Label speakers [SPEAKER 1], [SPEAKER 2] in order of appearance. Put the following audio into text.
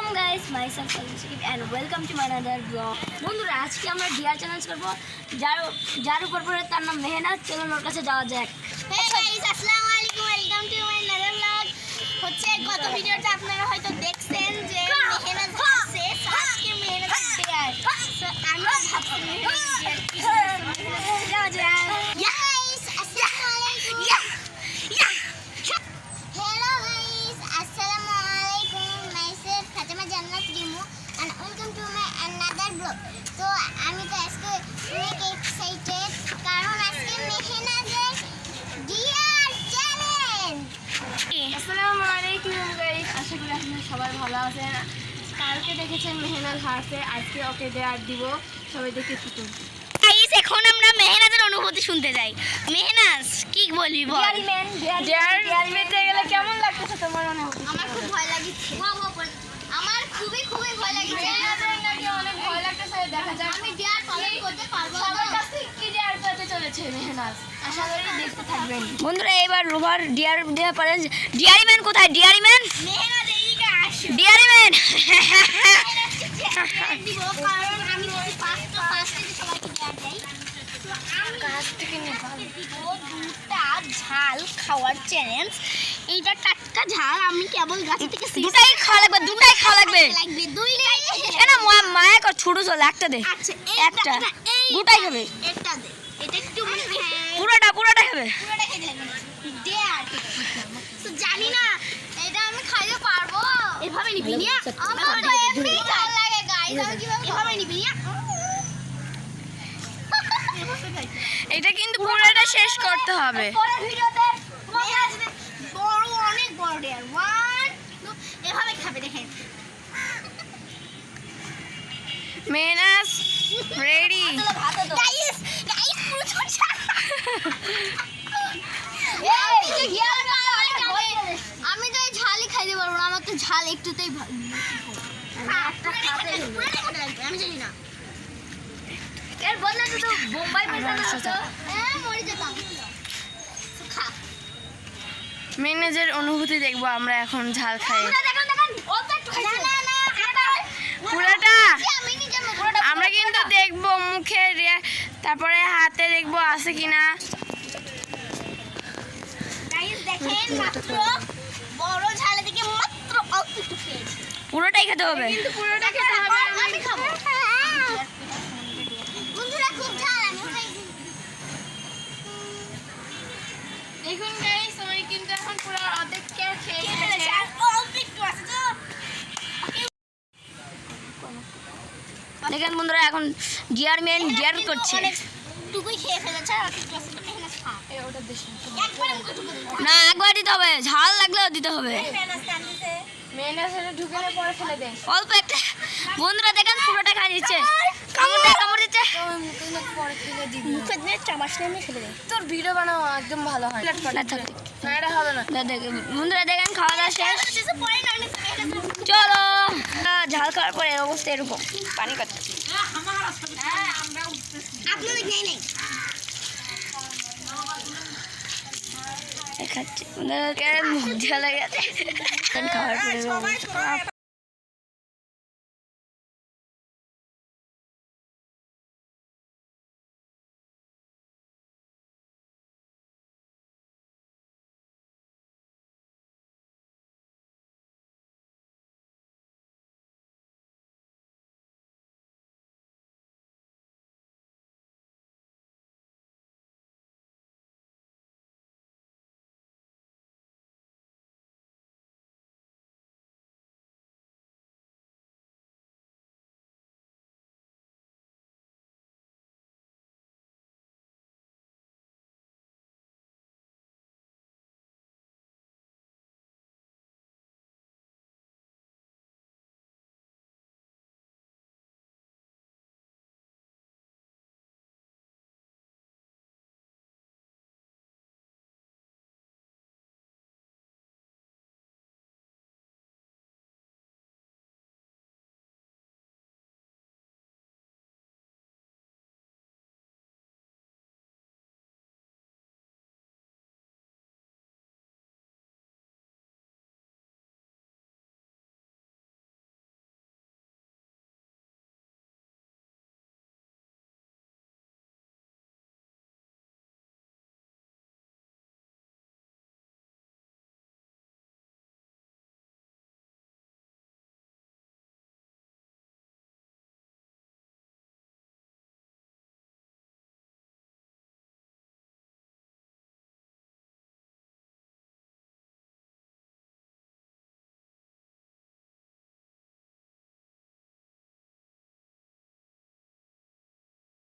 [SPEAKER 1] Assalamualaikum guys, myself Sakib and welcome to my another vlog. বন্ধুরা আজকে আমরা deer challenge করব যার উপর পড়ে তার নাম মেহনাত। চলুন ওর কাছে যাওয়া যাক।
[SPEAKER 2] Hey guys, Assalamualaikum, welcome to my another vlog. হচ্ছে গত ভিডিওটা আপনারা হয়তো দেখছেন যে মেহনাত আছে, আজকে মেহনাত ডিয়ার। সো আমরা ভাবছি মেহনাত ডিয়ার কি যাওয়া যাক। Guys, Assalamualaikum. Hello guys, Assalamualaikum. Myself Fatima Jannat Rimu and welcome to my another vlog. So আমি তো আজকে অনেক এক্সাইটেড কারণ আজকে মেহনাতের ডিয়ার চ্যালেঞ্জ।
[SPEAKER 1] আসসালামু আলাইকুম গাইস, আশা করি আপনারা সবাই ভালো আছেন। কালকে দেখেছেন মেহনাত হারছে, আজকে ওকে ডিয়ার দিব, সবাই দেখে থাকুন।
[SPEAKER 2] গাইস এখন আমরা মেহনাতের অনুভূতি শুনতে যাই। মেহনাত কি বলবি বল?
[SPEAKER 1] ডিয়ার পেতে গেলে কেমন লাগতেছে তোমার অনুভূতি?
[SPEAKER 2] আমার খুব ভয় লাগছে। আমার খুবই ভয় লাগছে।
[SPEAKER 1] অনেক ভয় লাগতেছে, দেখা যাক
[SPEAKER 2] আমি ডিয়ার পালন করতে পারবো
[SPEAKER 1] সবার
[SPEAKER 2] না।
[SPEAKER 1] কাছ থেকে কি ডিয়ার পেতে চলেছে মেহনাত, আশা করি দেখতে থাকবেন। বন্ধুরা এবার রোভার ডিয়ার দেওয়া পারে। ডিয়ারি ম্যান কোথায়? ডিয়ারি ম্যান,
[SPEAKER 2] মেহনাত এইদিকে আসো।
[SPEAKER 1] ডিয়ারি ম্যান
[SPEAKER 2] দিব কারণ আমি যদি ফার্স্টে সবাইকে ডিয়ার দেই তো আমি
[SPEAKER 1] কাছ থেকে
[SPEAKER 2] দিব দুটা ঝাল খাওয়ার চ্যালেঞ্জ। এইটা টাটকা ঝাল, আমি কেবল গাছ থেকে
[SPEAKER 1] দুটাই খাওয়া লাগবে, দুটাই খাওয়া লাগবে।
[SPEAKER 2] লাগবে দুইটাই
[SPEAKER 1] এনা মায়া কর, ছোট চল একটা দে।
[SPEAKER 2] আচ্ছা
[SPEAKER 1] একটা দুটাই খাবে,
[SPEAKER 2] এটা দে। এটা একটু মানে
[SPEAKER 1] পুরোটা খাবে।
[SPEAKER 2] পুরোটা খেতে লাগবে ডিয়ার। তো জানি না এটা আমি খাইতে পারবো। এভাবে নিবি না, আমার তো এমনি ঝাল লাগে গাইস। আমি কিভাবে এভাবে নিবি না?
[SPEAKER 1] এটা কিন্তু পুরোটা শেষ করতে হবে।
[SPEAKER 2] পরের ভিডিওতে তোমাকে আসবে বড়, অনেক বড় ডিয়ার। 1 2 এভাবে খাবে দেখেন।
[SPEAKER 1] মেহনাত রেডি।
[SPEAKER 2] গাইস পুরো ছোট। আমি তো এই ঝালই খাইতে পারবো না, আমার তো ঝাল একটুতেই আমি জানি না।
[SPEAKER 1] এর বদলে তো বোম্বাই মেশানো হতো।
[SPEAKER 2] হ্যাঁ মরে যেতাম। খা
[SPEAKER 1] মেহনাতের অনুভূতি দেখবো আমরা এখন ঝাল খাই।
[SPEAKER 2] দেখেন অল্প একটু খাইছি। না
[SPEAKER 1] পুরোটা
[SPEAKER 2] আমি নিজে পুরোটা
[SPEAKER 1] আমরা কিন্তু দেখবো মুখে, তারপরে হাতে দেখবো আছে কিনা।
[SPEAKER 2] গাইস দেখেন মাত্র বড় ঝালে থেকে মাত্র অল্প একটু খেয়েছি।
[SPEAKER 1] পুরোটাই খেতে হবে।
[SPEAKER 2] কিন্তু পুরোটা খেতে হবে, আমি খাবো। বন্ধুরা খুব ঝাল, আমি খাইছি।
[SPEAKER 1] দেখুন গাইস, আমি কিন্তু এখন পুরো অর্ধেক খেয়ে
[SPEAKER 2] ফেলেছি, আর অল্প একটু আছে তো।
[SPEAKER 1] দেখেন বন্ধুরা এখন ডিয়ার ম্যান ডিয়ার করছে।
[SPEAKER 2] টুকুই খেয়ে ফেলেছে, আর একটু আছে তো মেহনাত খা। একবারে মুখে ঢুকে দিল।
[SPEAKER 1] না একবার দিতে হবে, ঝাল লাগলেও দিতে হবে।
[SPEAKER 2] মেহনাত কান্দিছে।
[SPEAKER 1] মেহনাতে ঢুকে পরে ফেলে দে অল্প একটা। বন্ধুরা দেখেন পুরোটা খাই দিচ্ছে, কামড় দিচ্ছে।
[SPEAKER 2] মুখে দিয়ে চাবাস নিয়ে ফেলে দেয়।
[SPEAKER 1] তোর ভিডিও বানাও একদম ভালো হয়। এটা হবে না। বন্ধুরা দেখেন খাওয়া দাওয়া শেষ, চলো। ঝাল খাওয়ার পরে অবস্থা এরকম, পানি কাটতে
[SPEAKER 2] আপনাদের নেই নেই
[SPEAKER 1] খাচ্ছে। মুখ ঝালা গেছে খাওয়ার পরে অবস্থা।